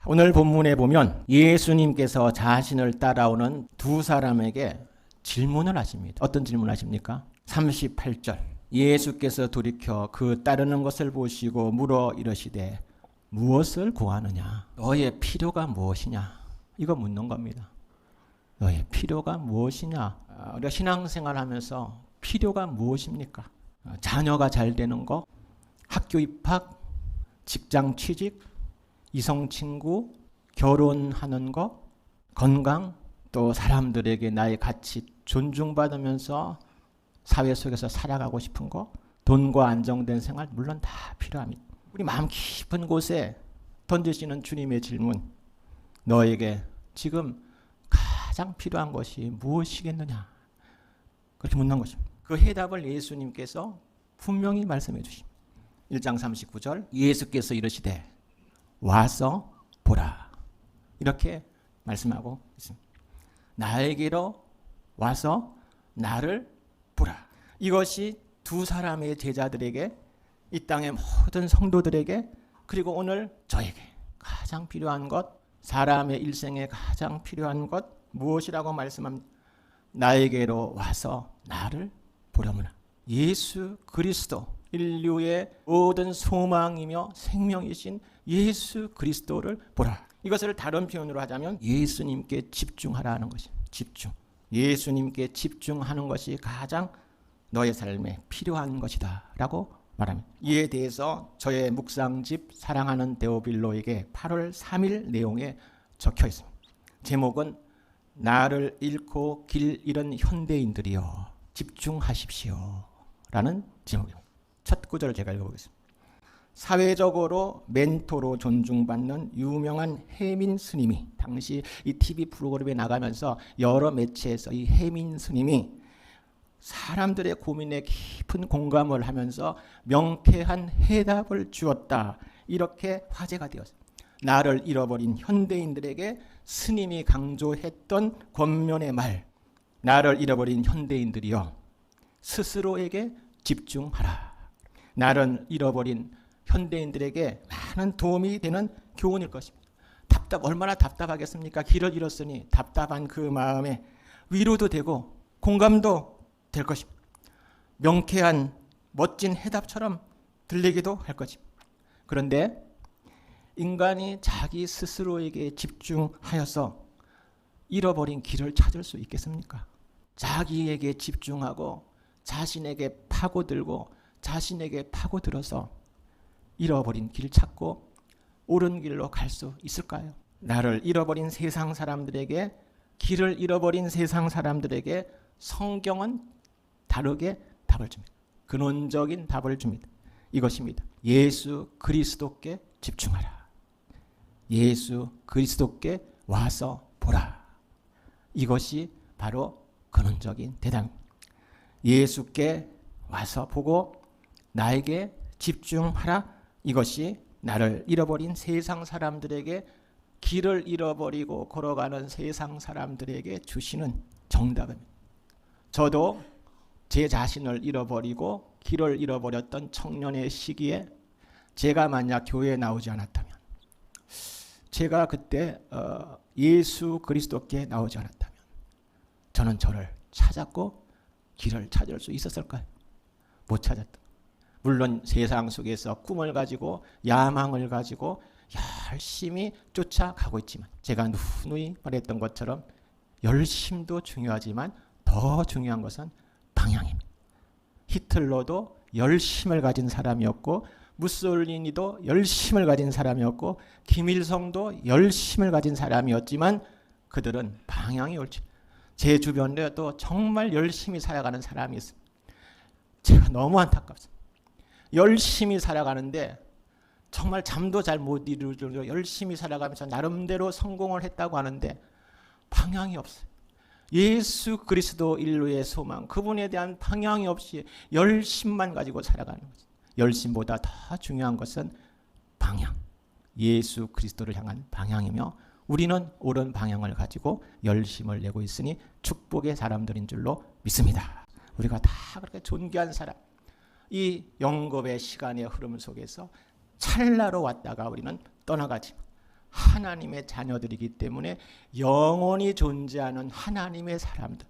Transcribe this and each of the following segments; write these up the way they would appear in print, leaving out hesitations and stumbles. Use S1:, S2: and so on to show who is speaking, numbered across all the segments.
S1: 오늘 본문에 보면 예수님께서 자신을 따라오는 두 사람에게 질문을 하십니다. 어떤 질문을 하십니까? 38절 예수께서 돌이켜 그 따르는 것을 보시고 물어 이르시되 무엇을 구하느냐? 너의 필요가 무엇이냐? 이거 묻는 겁니다. 너의 필요가 무엇이냐? 우리가 신앙생활 하면서 필요가 무엇입니까? 자녀가 잘 되는 거, 학교 입학, 직장 취직, 이성 친구, 결혼하는 거, 건강, 또 사람들에게 나의 가치 존중받으면서 사회 속에서 살아가고 싶은 거, 돈과 안정된 생활, 물론 다 필요합니다. 우리 마음 깊은 곳에 던지시는 주님의 질문, 너에게 지금 가장 필요한 것이 무엇이겠느냐? 그렇게 묻는 것입니다. 그 해답을 예수님께서 분명히 말씀해 주십니다. 1장 39절 예수께서 이르시되 와서 보라. 이렇게 말씀하고 있습니다. 나에게로 와서 나를 보라. 이것이 두 사람의 제자들에게, 이 땅의 모든 성도들에게, 그리고 오늘 저에게 가장 필요한 것, 사람의 일생에 가장 필요한 것 무엇이라고 말씀합니다. 나에게로 와서 나를 보려무나. 예수 그리스도, 인류의 모든 소망이며 생명이신 예수 그리스도를 보라. 이것을 다른 표현으로 하자면 예수님께 집중하라는 것입니다. 집중. 예수님께 집중하는 것이 가장 너의 삶에 필요한 것이다 라고 말합니다. 이에 대해서 저의 묵상집 사랑하는 데오빌로에게 8월 3일 내용에 적혀 있습니다. 제목은 나를 잃고 길 잃은 현대인들이여 집중하십시오 라는 제목입니다. 첫 구절을 제가 읽어보겠습니다. 사회적으로 멘토로 존중받는 유명한 해민 스님이, 당시 이 TV 프로그램에 나가면서 여러 매체에서 이 해민 스님이 사람들의 고민에 깊은 공감을 하면서 명쾌한 해답을 주었다. 이렇게 화제가 되었습니다. 나를 잃어버린 현대인들에게 스님이 강조했던 권면의 말, 나를 잃어버린 현대인들이여 스스로에게 집중하라. 나를 잃어버린 현대인들에게 많은 도움이 되는 교훈일 것입니다. 얼마나 답답하겠습니까? 길을 잃었으니 답답한 그 마음에 위로도 되고 공감도 될 것입니다. 명쾌한 멋진 해답처럼 들리기도 할 것입니다. 그런데 인간이 자기 스스로에게 집중하여서 잃어버린 길을 찾을 수 있겠습니까? 자기에게 집중하고 자신에게 파고들고 자신에게 파고들어서 잃어버린 길 찾고 옳은 길로 갈 수 있을까요? 나를 잃어버린 세상 사람들에게, 길을 잃어버린 세상 사람들에게 성경은 다르게 답을 줍니다. 근원적인 답을 줍니다. 이것입니다. 예수 그리스도께 집중하라. 예수 그리스도께 와서 보라. 이것이 바로 근원적인 대답입니다. 예수께 와서 보고 나에게 집중하라. 이것이 나를 잃어버린 세상 사람들에게, 길을 잃어버리고 걸어가는 세상 사람들에게 주시는 정답입니다. 저도 제 자신을 잃어버리고 길을 잃어버렸던 청년의 시기에 제가 만약 교회에 나오지 않았다면, 제가 그때 예수 그리스도께 나오지 않았다면 저는 저를 찾았고 길을 찾을 수 있었을까요? 못 찾았다. 물론 세상 속에서 꿈을 가지고 야망을 가지고 열심히 쫓아가고 있지만, 제가 누누이 말했던 것처럼 열심도 중요하지만 더 중요한 것은 방향입니다. 히틀러도 열심을 가진 사람이었고, 무솔리니도 열심을 가진 사람이었고, 김일성도 열심을 가진 사람이었지만 그들은 방향이 옳지. 제 주변에도 정말 열심히 살아가는 사람이 있습니다. 제가 너무 안타깝습니다. 열심히 살아가는데 정말 잠도 잘 못 이룰 정도로 열심히 살아가면서 나름대로 성공을 했다고 하는데 방향이 없어요. 예수 그리스도 인류의 소망, 그분에 대한 방향이 없이 열심만 가지고 살아가는 거죠. 열심보다 더 중요한 것은 방향, 예수 그리스도를 향한 방향이며, 우리는 옳은 방향을 가지고 열심을 내고 있으니 축복의 사람들인 줄로 믿습니다. 우리가 다 그렇게 존귀한 사람, 이 영겁의 시간의 흐름 속에서 찰나로 왔다가 우리는 떠나가지만 하나님의 자녀들이기 때문에 영원히 존재하는 하나님의 사람들,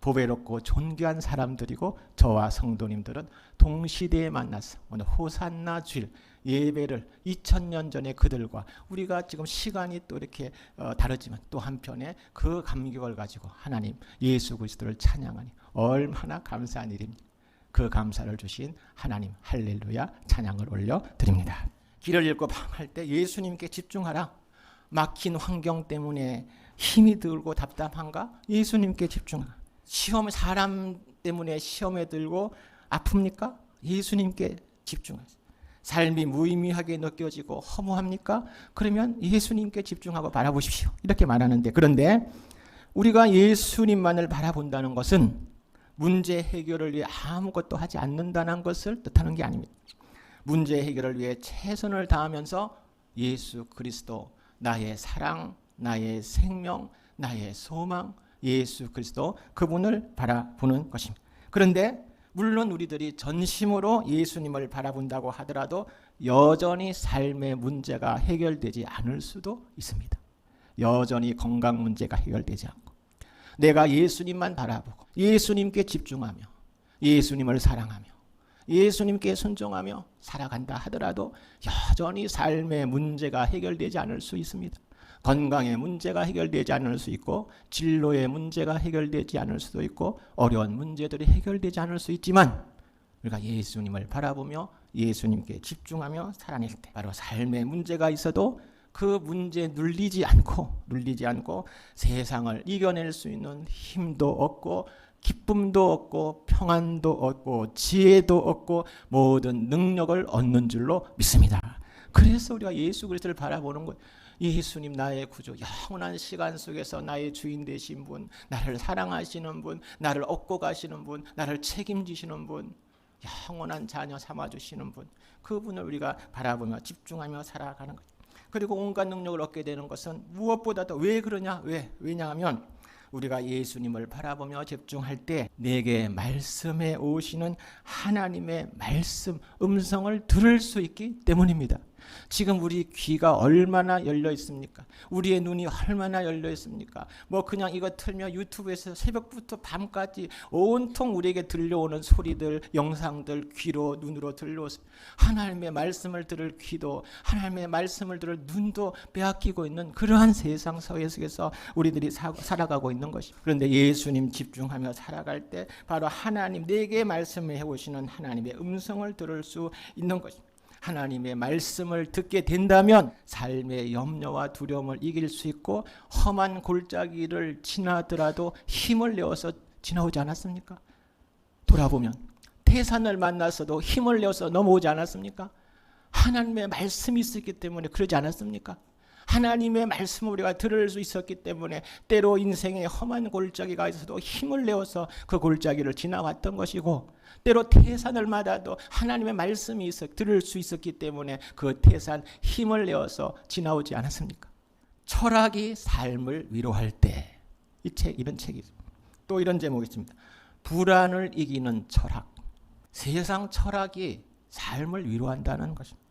S1: 보배롭고 존귀한 사람들이고 저와 성도님들은 동시대에 만나서 오늘 호산나 주일 예배를 2000년 전에 그들과 우리가 지금 시간이 또 이렇게 다르지만 또 한편에 그 감격을 가지고 하나님 예수 그리스도를 찬양하니 얼마나 감사한 일입니다. 그 감사를 주신 하나님 할렐루야 찬양을 올려드립니다. 길을 잃고 방황할 때 예수님께 집중하라. 막힌 환경 때문에 힘이 들고 답답한가? 예수님께 집중하라. 시험 사람 때문에 시험에 들고 아픕니까? 예수님께 집중하세요. 삶이 무의미하게 느껴지고 허무합니까? 그러면 예수님께 집중하고 바라보십시오. 이렇게 말하는데, 그런데 우리가 예수님만을 바라본다는 것은 문제 해결을 위해 아무것도 하지 않는다는 것을 뜻하는 게 아닙니다. 문제 해결을 위해 최선을 다하면서 예수 그리스도, 나의 사랑, 나의 생명, 나의 소망, 예수 그리스도 그분을 바라보는 것입니다. 그런데 물론 우리들이 전심으로 예수님을 바라본다고 하더라도 여전히 삶의 문제가 해결되지 않을 수도 있습니다. 여전히 건강 문제가 해결되지 않고 내가 예수님만 바라보고 예수님께 집중하며 예수님을 사랑하며 예수님께 순종하며 살아간다 하더라도 여전히 삶의 문제가 해결되지 않을 수 있습니다. 건강의 문제가 해결되지 않을 수 있고 진로의 문제가 해결되지 않을 수도 있고 어려운 문제들이 해결되지 않을 수 있지만 우리가 예수님을 바라보며 예수님께 집중하며 살아낼 때 바로 삶의 문제가 있어도 그 문제에 눌리지 않고 세상을 이겨낼 수 있는 힘도 얻고 기쁨도 얻고 평안도 얻고 지혜도 얻고 모든 능력을 얻는 줄로 믿습니다. 그래서 우리가 예수 그리스도를 바라보는 거예요. 예수님 나의 구주, 영원한 시간 속에서 나의 주인 되신 분, 나를 사랑하시는 분, 나를 얻고 가시는 분, 나를 책임지시는 분, 영원한 자녀 삼아주시는 분, 그분을 우리가 바라보며 집중하며 살아가는 거죠. 그리고 온갖 능력을 얻게 되는 것은 무엇보다도 왜 그러냐? 왜냐하면 우리가 예수님을 바라보며 집중할 때 내게 말씀해 오시는 하나님의 말씀, 음성을 들을 수 있기 때문입니다. 지금 우리 귀가 얼마나 열려 있습니까? 우리의 눈이 얼마나 열려 있습니까? 뭐 그냥 이거 틀면 유튜브에서 새벽부터 밤까지 온통 우리에게 들려오는 소리들, 영상들 귀로 눈으로 들려오습니다. 하나님의 말씀을 들을 귀도 하나님의 말씀을 들을 눈도 빼앗기고 있는 그러한 세상 속에서 우리들이 살아가고 있는 것입니다. 그런데 예수님 집중하며 살아갈 때 바로 하나님 내게 말씀해 오시는 하나님의 음성을 들을 수 있는 것입니다. 하나님의 말씀을 듣게 된다면 삶의 염려와 두려움을 이길 수 있고 험한 골짜기를 지나더라도 힘을 내어서 지나오지 않았습니까? 돌아보면 태산을 만났어도 힘을 내어서 넘어오지 않았습니까? 하나님의 말씀이 있었기 때문에 그러지 않았습니까? 하나님의 말씀을 우리가 들을 수 있었기 때문에 때로 인생의 험한 골짜기가 있어도 힘을 내어서 그 골짜기를 지나왔던 것이고 때로 태산을 맞아도 하나님의 말씀이 들을 수 있었기 때문에 그 태산 힘을 내어서 지나오지 않았습니까? 철학이 삶을 위로할 때 이런 책이 있습니다. 또 이런 제목이 있습니다. 불안을 이기는 철학. 세상 철학이 삶을 위로한다는 것입니다.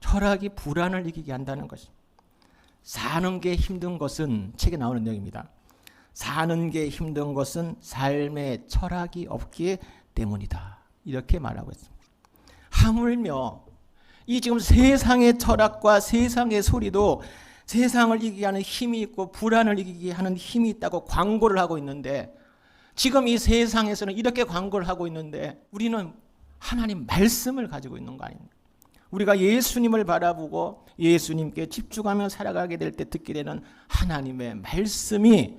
S1: 철학이 불안을 이기게 한다는 것입니다. 사는 게 힘든 것은 책에 나오는 내용입니다. 사는 게 힘든 것은 삶의 철학이 없기 때문이다. 이렇게 말하고 있습니다. 하물며 이 지금 세상의 철학과 세상의 소리도 세상을 이기게 하는 힘이 있고 불안을 이기게 하는 힘이 있다고 광고를 하고 있는데 지금 이 세상에서는 이렇게 광고를 하고 있는데 우리는 하나님 말씀을 가지고 있는 거 아닙니까? 우리가 예수님을 바라보고 예수님께 집중하며 살아가게 될 때 듣게 되는 하나님의 말씀이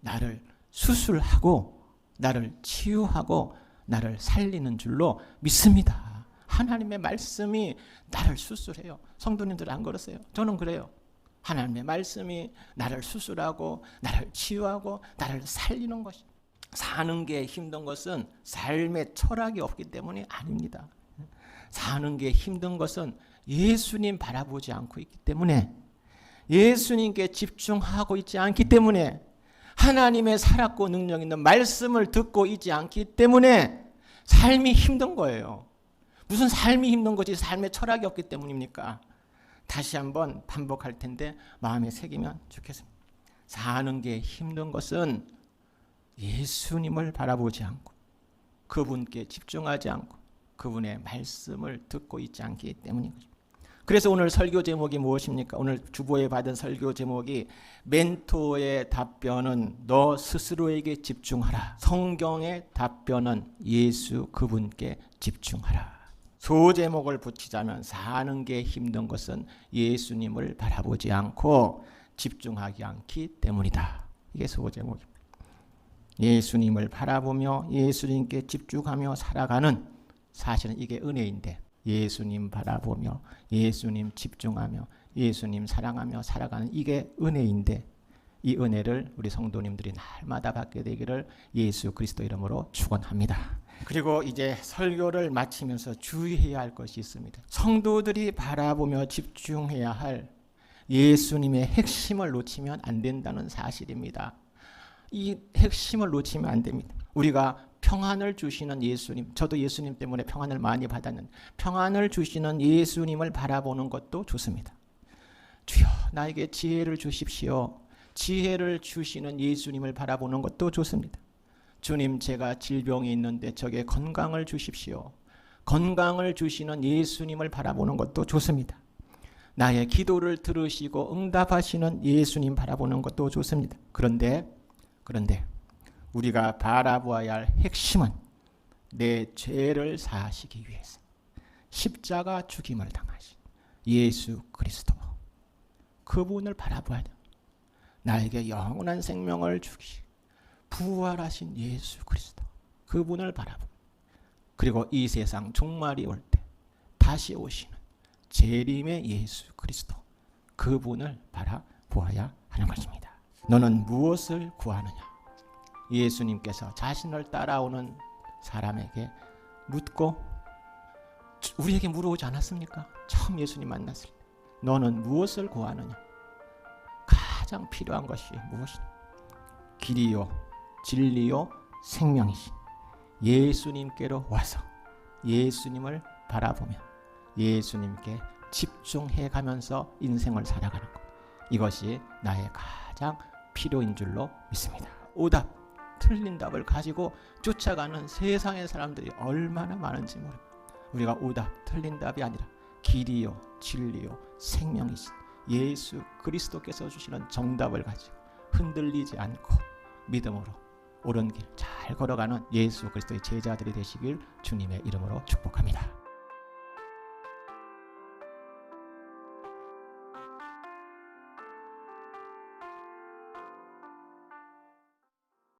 S1: 나를 수술하고 나를 치유하고 나를 살리는 줄로 믿습니다. 하나님의 말씀이 나를 수술해요. 성도님들 안 그러세요? 저는 그래요. 하나님의 말씀이 나를 수술하고 나를 치유하고 나를 살리는 것이. 사는 게 힘든 것은 삶의 철학이 없기 때문이 아닙니다. 사는 게 힘든 것은 예수님 바라보지 않고 있기 때문에 예수님께 집중하고 있지 않기 때문에 하나님의 살았고 능력 있는 말씀을 듣고 있지 않기 때문에 삶이 힘든 거예요. 무슨 삶이 힘든 거지 삶의 철학이 없기 때문입니까? 다시 한번 반복할 텐데 마음에 새기면 좋겠습니다. 사는 게 힘든 것은 예수님을 바라보지 않고 그분께 집중하지 않고 그분의 말씀을 듣고 있지 않기 때문인 거죠. 그래서 오늘 설교 제목이 무엇입니까? 오늘 주보에 받은 설교 제목이 멘토의 답변은 너 스스로에게 집중하라. 성경의 답변은 예수 그분께 집중하라. 소제목을 붙이자면 사는 게 힘든 것은 예수님을 바라보지 않고 집중하지 않기 때문이다. 이게 소제목입니다. 예수님을 바라보며 예수님께 집중하며 살아가는, 사실은 이게 은혜인데, 예수님 바라보며 예수님 집중하며 예수님 사랑하며 살아가는 이게 은혜인데, 이 은혜를 우리 성도님들이 날마다 받게 되기를 예수 그리스도 이름으로 축원합니다. 그리고 이제 설교를 마치면서 주의해야 할 것이 있습니다. 성도들이 바라보며 집중해야 할 예수님의 핵심을 놓치면 안 된다는 사실입니다. 이 핵심을 놓치면 안 됩니다. 우리가 평안을 주시는 예수님, 저도 예수님 때문에 평안을 많이 받았는데 평안을 주시는 예수님을 바라보는 것도 좋습니다. 주여 나에게 지혜를 주십시오. 지혜를 주시는 예수님을 바라보는 것도 좋습니다. 주님 제가 질병이 있는데 저게 건강을 주십시오. 건강을 주시는 예수님을 바라보는 것도 좋습니다. 나의 기도를 들으시고 응답하시는 예수님 바라보는 것도 좋습니다. 그런데 우리가 바라보아야 할 핵심은 내 죄를 사하시기 위해서 십자가 죽임을 당하신 예수 그리스도, 그분을 바라봐야 돼요. 나에게 영원한 생명을 주시 부활하신 예수 그리스도, 그분을 바라보고, 그리고 이 세상 종말이 올 때 다시 오시는 재림의 예수 그리스도, 그분을 바라보아야 하는 것입니다. 너는 무엇을 구하느냐? 예수님께서 자신을 따라오는 사람에게 묻고, 우리에게 물어오지 않았습니까? 처음 예수님 만났을 때 너는 무엇을 구하느냐? 가장 필요한 것이 무엇이냐? 길이요 진리요 생명이신 예수님께로 와서 예수님을 바라보며 예수님께 집중해 가면서 인생을 살아가는 것, 이것이 나의 가장 필요인 줄로 믿습니다. 오답, 틀린 답을 가지고 쫓아가는 세상의 사람들이 얼마나 많은지 모릅니다. 우리가 오답, 틀린 답이 아니라 길이요 진리요 생명이신 예수 그리스도께서 주시는 정답을 가지고 흔들리지 않고 믿음으로 옳은 길 잘 걸어가는 예수 그리스도의 제자들이 되시길 주님의 이름으로 축복합니다.